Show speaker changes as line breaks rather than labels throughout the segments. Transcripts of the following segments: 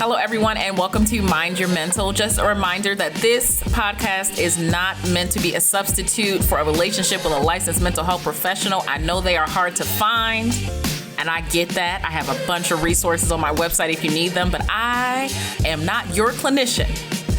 Hello, everyone, and welcome to Mind Your Mental. Just a reminder that this podcast is not meant to be a substitute for a relationship with a licensed mental health professional. I know they are hard to find, and I get that. I have a bunch of resources on my website if you need them, but I am not your clinician.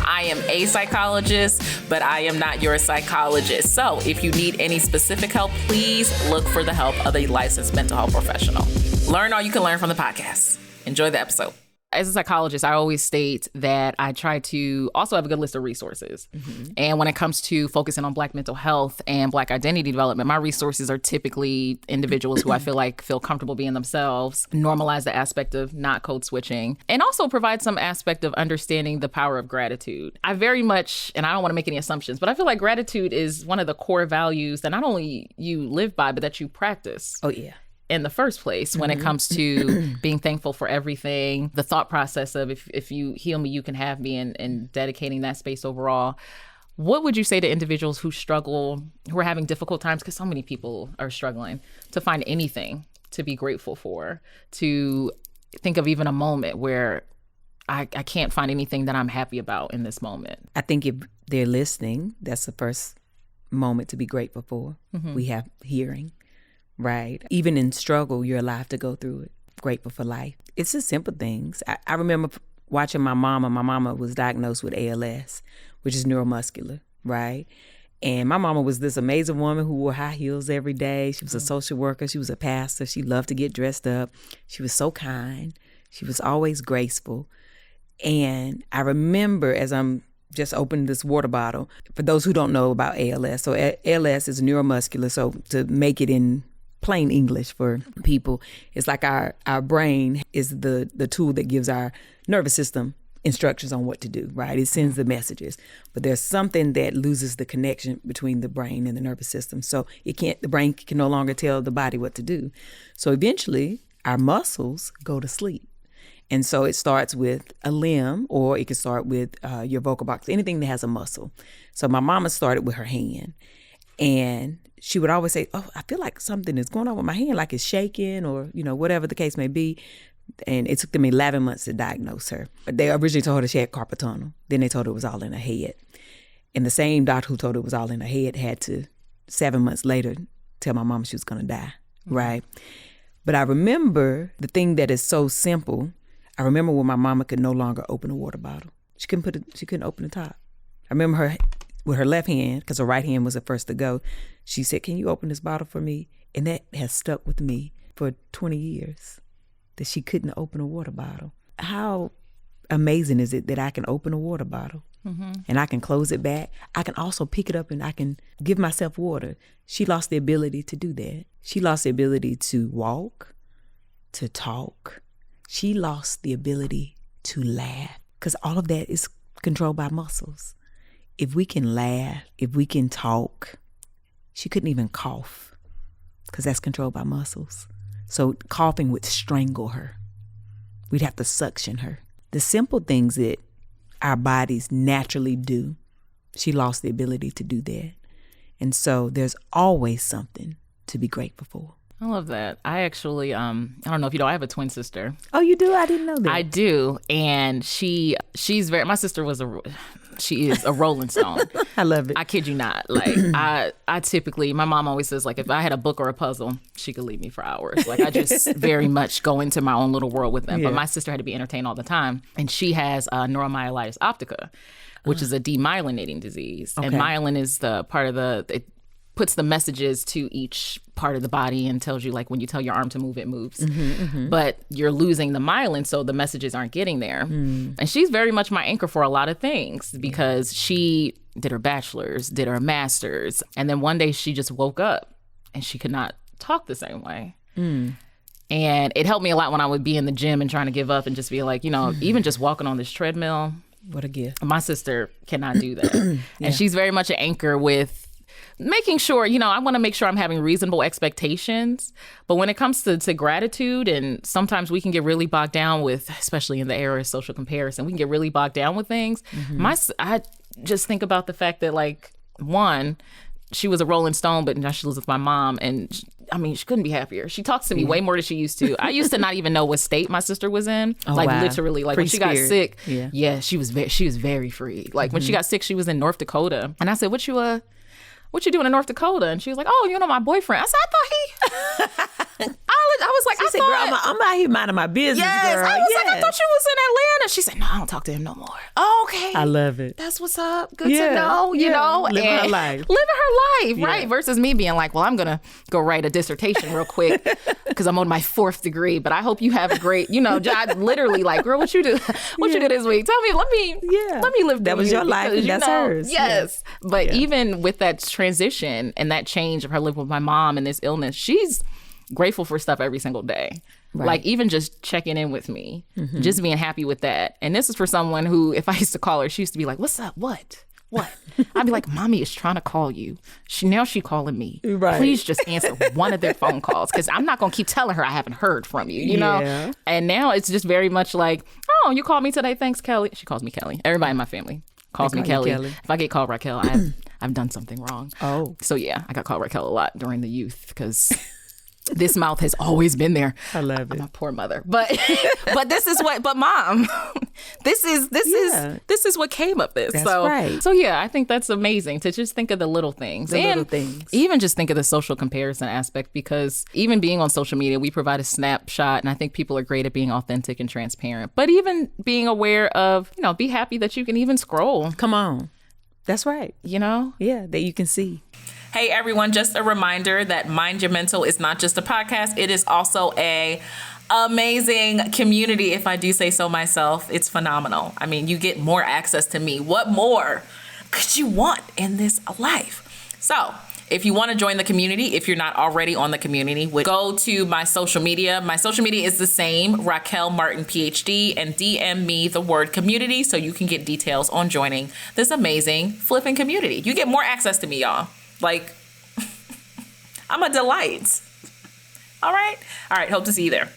I am a psychologist, but I am not your psychologist. So if you need any specific help, please look for the help of a licensed mental health professional. Learn all you can learn from the podcast. Enjoy the episode. As a psychologist, I always state that I try to also have a good list of resources. Mm-hmm. And when it comes to focusing on Black mental health and Black identity development, my resources are typically individuals who I feel comfortable being themselves, normalize the aspect of not code switching, and also provide some aspect of understanding the power of gratitude. I very much, and I don't want to make any assumptions, but I feel like gratitude is one of the core values that not only you live by, but that you practice.
Oh, yeah.
In the first place, when it comes to being thankful for everything, the thought process of if you heal me, you can have me, and dedicating that space overall. What would you say to individuals who struggle, who are having difficult times, because so many people are struggling, to find anything to be grateful for, to think of even a moment where I can't find anything that I'm happy about in this moment?
I think if they're listening, that's the first moment to be grateful for. Mm-hmm. We have hearing. Right. Even in struggle, you're alive to go through it. Grateful for life. It's the simple things. I remember watching my mama. My mama was diagnosed with ALS, which is neuromuscular, right? And my mama was this amazing woman who wore high heels every day. She was a social worker. She was a pastor. She loved to get dressed up. She was so kind. She was always graceful. And I remember as I'm just opening this water bottle, for those who don't know about ALS. So ALS is neuromuscular. So to make it in plain English for people, it's like our brain is the tool that gives our nervous system instructions on what to do, right? It sends the messages, but there's something that loses the connection between the brain and the nervous system. So the brain can no longer tell the body what to do. So eventually our muscles go to sleep. And so it starts with a limb, or it can start with your vocal box, anything that has a muscle. So my mama started with her hand, and she would always say, "Oh, I feel like something is going on with my hand, like it's shaking," or, whatever the case may be. And it took them 11 months to diagnose her. They originally told her she had carpal tunnel. Then they told her it was all in her head. And the same doctor who told her it was all in her head had to, 7 months later, tell my mom she was going to die, right? But I remember the thing that is so simple. I remember when my mama could no longer open a water bottle. She couldn't open the top. I remember her with her left hand, because her right hand was the first to go. She said, "Can you open this bottle for me?" And that has stuck with me for 20 years, that she couldn't open a water bottle. How amazing is it that I can open a water bottle and I can close it back? I can also pick it up and I can give myself water. She lost the ability to do that. She lost the ability to walk, to talk. She lost the ability to laugh, because all of that is controlled by muscles. If we can laugh, if we can talk, she couldn't even cough, because that's controlled by muscles. So coughing would strangle her. We'd have to suction her. The simple things that our bodies naturally do, she lost the ability to do that. And so there's always something to be grateful for.
I love that. I actually, I don't know if you know, I have a twin sister.
Oh, you do? I didn't know that.
I do. And my sister she is a Rolling Stone.
I love it.
I kid you not. Like, I typically, my mom always says, like, if I had a book or a puzzle, she could leave me for hours. Like, I just very much go into my own little world with them. Yeah. But my sister had to be entertained all the time. And she has neuromyelitis optica, which is a demyelinating disease. Okay. And myelin is the part of it puts the messages to each part of the body and tells you, like, when you tell your arm to move, it moves. But you're losing the myelin, so the messages aren't getting there. And she's very much my anchor for a lot of things, because she did her bachelor's, did her master's, and then one day she just woke up and she could not talk the same way. And it helped me a lot when I would be in the gym and trying to give up and just be like, even just walking on this treadmill.
What a gift.
My sister cannot do that. And she's very much an anchor with making sure, I want to make sure I'm having reasonable expectations. But when it comes to gratitude, and sometimes we can get really bogged down with, especially in the era of social comparison, we can get really bogged down with things. I just think about the fact that, like, one, she was a Rolling Stone, but now she lives with my mom. And she couldn't be happier. She talks to me way more than she used to. I used to not even know what state my sister was in. Literally, like, when she got sick, she was very free. Like, when she got sick, she was in North Dakota. And I said, what you doing in North Dakota? And she was like, oh, my boyfriend. I said, I thought he... I was like,
said, girl, I'm out here minding my business,
yes,
girl.
I was like, I thought you was in Atlanta. She said, no, I don't talk to him no more. Oh, okay.
I love it.
That's what's up. Good to know, you know.
Living her life.
Right? Versus me being like, well, I'm going to go write a dissertation real quick because I'm on my 4th degree, but I hope you have a great, job. Literally like, girl, what you do? What you do this week? Tell me, let me live.
That was your life and that's hers.
Yes. But even with that transition and that change of her living with my mom and this illness, she's grateful for stuff every single day. Right. Like, even just checking in with me, just being happy with that. And this is for someone who, if I used to call her, she used to be like, what's up? What? I'd be like, mommy is trying to call you. She calling me. Right. Please just answer one of their phone calls, because I'm not going to keep telling her I haven't heard from you, you know? And now it's just very much like, oh, you called me today. Thanks, Kelly. She calls me Kelly. Everybody in my family calls me Kelly. If I get called Raquel, I've done something wrong. Oh. So yeah, I got called Raquel a lot during the youth because... this mouth has always been there. I love it. My poor mother. But this is what, but mom, this is what came of this.
That's right.
So yeah, I think that's amazing to just think of the little things. Even just think of the social comparison aspect, because even being on social media, we provide a snapshot, and I think people are great at being authentic and transparent. But even being aware of, be happy that you can even scroll.
Come on. That's right.
Yeah,
that you can see.
Hey everyone, just a reminder that Mind Your Mental is not just a podcast. It is also a amazing community, if I do say so myself. It's phenomenal. I mean, you get more access to me. What more could you want in this life? So if you want to join the community, if you're not already on the community, go to my social media. My social media is the same, Raquel Martin, PhD, and DM me the word community so you can get details on joining this amazing flipping community. You get more access to me, y'all. Like, I'm a delight. All right. Hope to see you there.